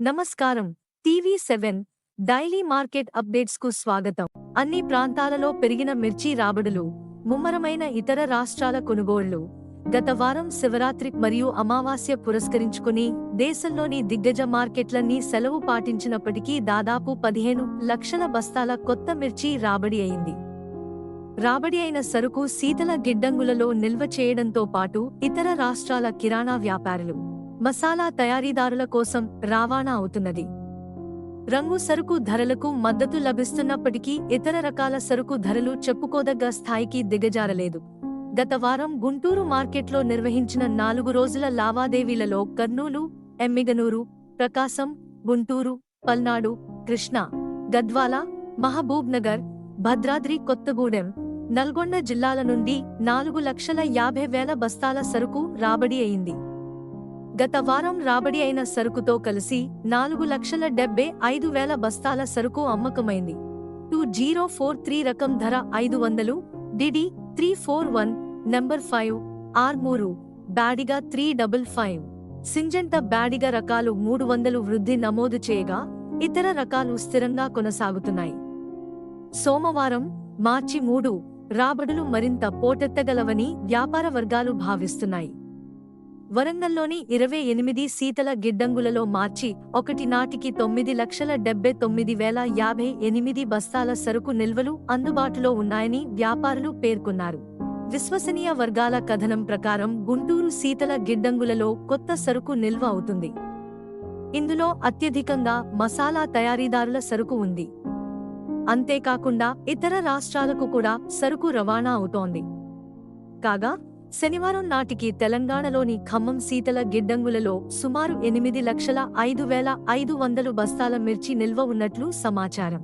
నమస్కారం. టీవీ7 daily market updates కు స్వాగతం. అన్ని ప్రాంతాలలో పెరిగిన మిర్చి రాబడులు, ముమ్మరమైన ఇతర రాష్ట్రాల కొనుగోళ్లు. గత వారం శివరాత్రి మరియు అమావాస్య పురస్కరించుకుని దేశంలోని దిగ్గజ మార్కెట్లన్నీ సెలవు పాటించినప్పటికీ దాదాపు 15 లక్షల బస్తాల కొత్త మిర్చి రాబడి అయింది. రాబడి అయిన సరుకు శీతల గిడ్డంగులలో నిల్వ చేయడంతో పాటు ఇతర రాష్ట్రాల కిరాణా వ్యాపారులు, మసాలా తయారీదారుల కోసం రవాణా అవుతున్నది. రంగు సరుకు ధరలకు మద్దతు లభిస్తున్నప్పటికీ ఇతర రకాల సరుకు ధరలు చెప్పుకోదగ్గ స్థాయికి దిగజారలేదు. గత వారం గుంటూరు మార్కెట్లో నిర్వహించిన 4 రోజుల లావాదేవీలలో కర్నూలు, ఎమ్మిగనూరు, ప్రకాశం, గుంటూరు, పల్నాడు, కృష్ణా, గద్వాల, మహబూబ్ నగర్, భద్రాద్రి కొత్తగూడెం, నల్గొండ జిల్లాల నుండి 4,50,000 బస్తాల సరుకు రాబడి అయింది. గత వారం రాబడి అయిన సరుకుతో కలిసి 4,75,000 బస్తాల సరుకు అమ్మకమైంది. 2043 రకం ధర 500, డిడి 341, నంబర్ 5, R3, బ్యాడిగ 355, సింజంట బ్యాడిగ రకాలు 300 వృద్ధి నమోదు చేయగా ఇతర రకాలు స్థిరంగా కొనసాగుతున్నాయి. సోమవారం మార్చి 3 రాబడులు మరింత పోటెత్తగలవని వ్యాపార వర్గాలు భావిస్తున్నాయి. వరంగల్లోని 28 శీతల గిడ్డంగులలో మార్చి 1 నాటికి 9,79,058 బస్తాల సరుకు నిల్వలు అందుబాటులో ఉన్నాయని వ్యాపారులు పేర్కొన్నారు. విశ్వసనీయ వర్గాల కథనం ప్రకారం గుంటూరు శీతల గిడ్డంగులలో కొత్త సరుకు నిల్వ అవుతుంది. ఇందులో అత్యధికంగా మసాలా తయారీదారుల సరుకు ఉంది. అంతేకాకుండా ఇతర రాష్ట్రాలకు కూడా సరుకు రవాణా అవుతోంది. కాగా శనివారం నాటికి తెలంగాణలోని ఖమ్మం శీతల గిడ్డంగులలో సుమారు 8,05,500 బస్తాల మిర్చి నిల్వ ఉన్నట్లు సమాచారం.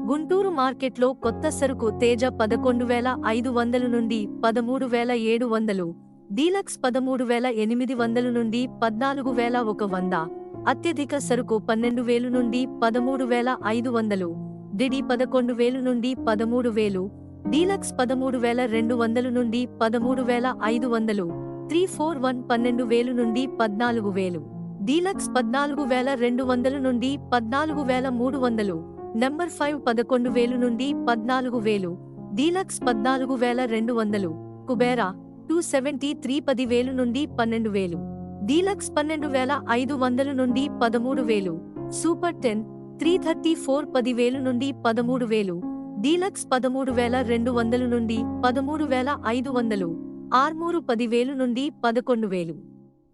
గుంటూరు మార్కెట్లో కొత్త సరుకు తేజ 11,500 నుండి 13,700, డీలక్స్ 13,800 నుండి 14,100, అత్యధిక సరుకు 12,000 నుండి 13,500, డిడి 11,000 నుండి 13,000, డీలక్స్ 13,200 నుండి 13,500, 341 12,000 నుండి 14,000, డీలక్స్ 14,200 నుండి 14,300, నంబర్ 5 11,000 నుండి 14,000, డీలక్స్ 14,200, కుబేరా 273 10,000 నుండి 12,000, డీలక్స్ 12,500 నుండి 13,000, సూపర్ 10 334 10,000 నుండి 13,000, డీలక్స్ 13,200 నుండి 13,500, R3 10,000 నుండి 11,000,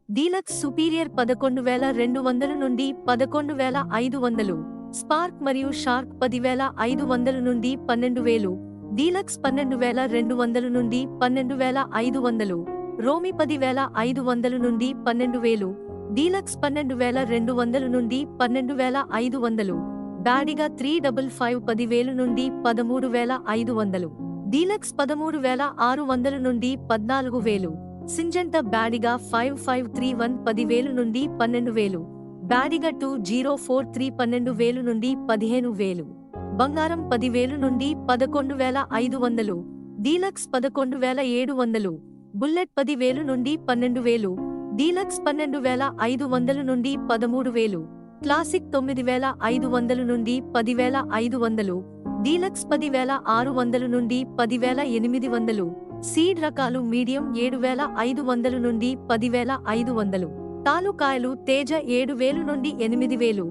డీలక్స్ సుపీరియర్ 11,200 నుండి 11,500, స్పార్క్ మరియు షార్క్ 10,500 నుండి 12,000, డీలక్స్ 12,200 నుండి 12,500, రోమి 10,500 నుండి 12,000, డీలక్స్ 12,200 నుండి 12,500, బ్యాడిగ 355 10,000 నుండి 13,500, డీలక్స్ 13,600 నుండి 14,000, సింజంట బ్యాడిగ 5531 10,000 నుండి 12,000, బ్యాడిగ 2043 12,000 నుండి 15,000, బంగారం 10,000 నుండి 11,500, డీలక్స్ 11,700, బుల్లెట్ 10,000 నుండి 12,000, డీలక్స్ 12,500 నుండి 13,000, క్లాసిక్ 9,500 నుండి 10,500, డీలక్స్ 10,600 నుండి 10,800, సీడ్ రకాలు మీడియం 7,500 నుండి 10,500, తాలుకాయలు తేజ 7,000 నుండి 8,000,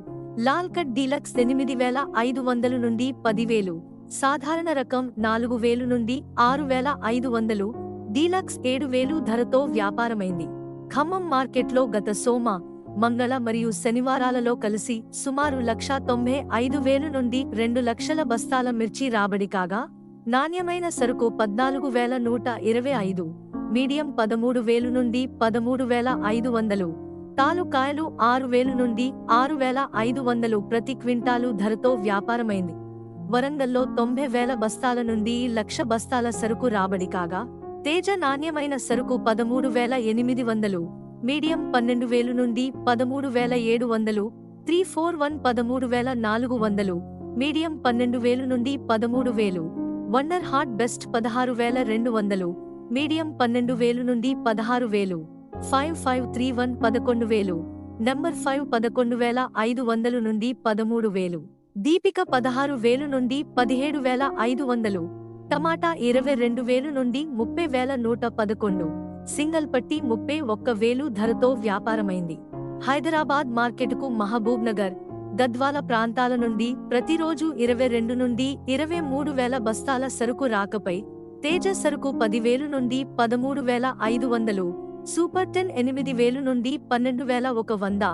లాల్ కట్ డీలక్స్ 8,500 నుండి 10,000, సాధారణ రకం 4,000 నుండి 6,500, డీలక్స్ 7,000 ధరతో వ్యాపారమైంది. ఖమ్మం మార్కెట్లో గత సోమ, మంగళ మరియు శనివారాలలో కలిసి సుమారు 1,95,000 నుండి 2 లక్షల బస్తాల మిర్చి రాబడి కాగా నాణ్యమైన సరుకు 14,125, మీడియం 13,000 నుండి 13,500, తాలుకాయలు 6,000 నుండి 6,500 ప్రతి క్వింటాలు ధరతో వ్యాపారమైంది. వరంగల్లో 90,000 బస్తాల నుండి 1,00,000 బస్తాల సరుకు రాబడి కాగా తేజ నాణ్యమైన సరుకు 13,800, మీడియం 12,000 నుండి 13,700, 341 13,400, మీడియం 12,000 నుండి 13,000, వండర్ హార్ట్ బెస్ట్ 16,200, మీడియం 12,000 నుండి 16,000, 5531 11,000, నంబర్ 5 11,500 నుండి 13,000, దీపిక 16,000 నుండి 17,500, టమాటా 22,000 నుండి 30,111, సింగల్ పట్టి 31,000 ధరతో వ్యాపారమైంది. హైదరాబాద్ మార్కెటుకు మహబూబ్ నగర్, గద్వాల ప్రాంతాల నుండి ప్రతిరోజు 22 నుండి 23,000 బస్తాల సరుకు రాకపై తేజ సరుకు 10,000 నుండి 13,500, సూపర్ 10 8,000 నుండి 12,100,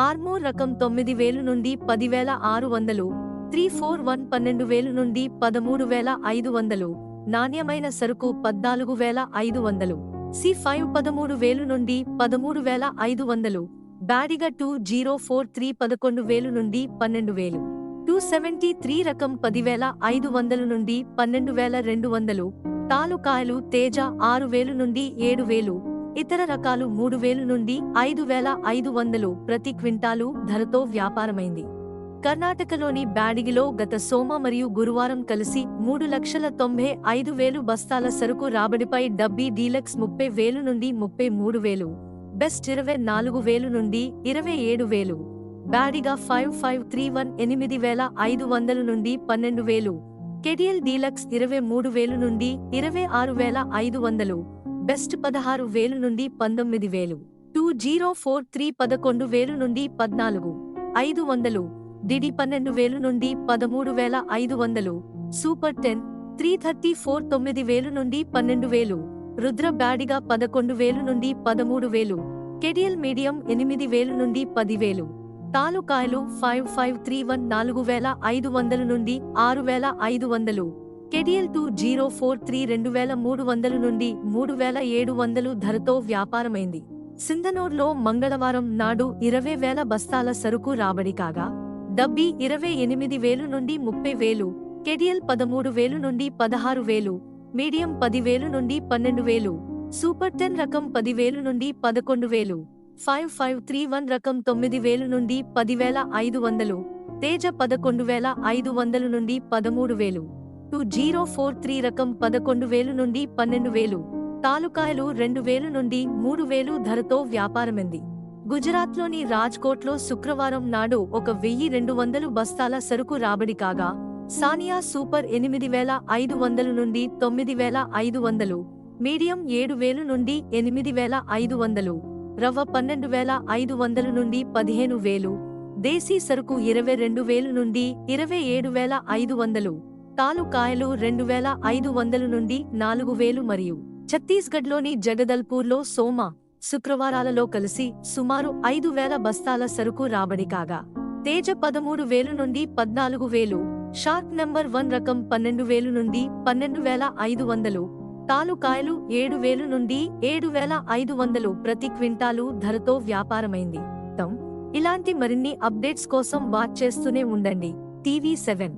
ఆర్మోర్ రకం 9,000 నుండి 10,600, 341 12,000 నుండి 13,500, నాణ్యమైన సరుకు 14,500, C5 13,000 నుండి 13,500, బ్యాడిగా 2043 11,000 నుండి 12,000, 273 రకం 10,500 నుండి 12,200, తాలుకాయలు తేజ 6,000 నుండి 7,000, ఇతర రకాలు 3,000 నుండి 5,500 ప్రతి క్వింటాలు ధరతో వ్యాపారమైంది. కర్ణాటకలోని బ్యాడిగిలో గత సోమ మరియు గురువారం కలిసి 3,95,000 బస్తాల సరుకు రాబడిపై డబ్బీ డీలక్స్ 30,000 నుండి 33,000, బెస్ట్ 24,000 నుండి 27,000, బ్యాడిగా 5531 8,500 నుండి 12,000, కెడియల్ డీలక్స్ 23,000 నుండి 26,500, బెస్ట్ 16,000 నుండి 19,000, 2043 11,000 నుండి 14,500, డిడి 12,000 నుండి 13,500, సూపర్ 10 334 9,000 నుండి 12,000, రుద్ర బ్యాడిగా 11,000 నుండి 13,000, కెడియల్ మీడియం 8,000 నుండి 10,000, తాలుకాయలు 5531 4,500 నుండి 6,500, కెడియల్ 2043 2,300 నుండి 3,700 ధరతో వ్యాపారమైంది. సింధనూర్లో మంగళవారం నాడు 20,000 బస్తాల సరుకు రాబడి కాగా డబ్బీ 28,000 నుండి 30,000, కెడియల్ 13,000 నుండి 16,000, మీడియం 10,000 నుండి 12,000, సూపర్ 10 రకం 10,000 నుండి 11,000, 5531 రకం 9,000 నుండి 10,500, తేజ 11,500 నుండి 13,000, 2043 రకం 11,000 నుండి 12,000, తాలుకాయలు 2,000 నుండి 3,000 ధరతో వ్యాపారమైంది. గుజరాత్లోని రాజ్కోట్లో శుక్రవారం నాడు 1,200 బస్తాల సరుకు రాబడి కాగా సానియా సూపర్ 8,500 నుండి 9,500, మీడియం 7,000 నుండి 8,500, రవ్వ 12,500 నుండి 15,000, దేశీ సరుకు 22,000 నుండి 27,500, తాలుకాయలు 2,500 నుండి 4,000 మరియు ఛత్తీస్గఢ్లోని జగదల్పూర్లో సోమ, శుక్రవారాలలో కలిసి సుమారు 5,000 బస్తాల సరుకు రాబడి కాగా తేజ 13,000 నుండి 14,000, షార్క్ నంబర్ 1 రకం 12,000 నుండి 12,500, తాలుకాయలు 7,000 నుండి 7,500 ప్రతి క్వింటాలు ధరతో వ్యాపారమైంది. ఇలాంటి మరిన్ని అప్డేట్స్ కోసం వాచ్ చేస్తూనే ఉండండి టీవీ 7.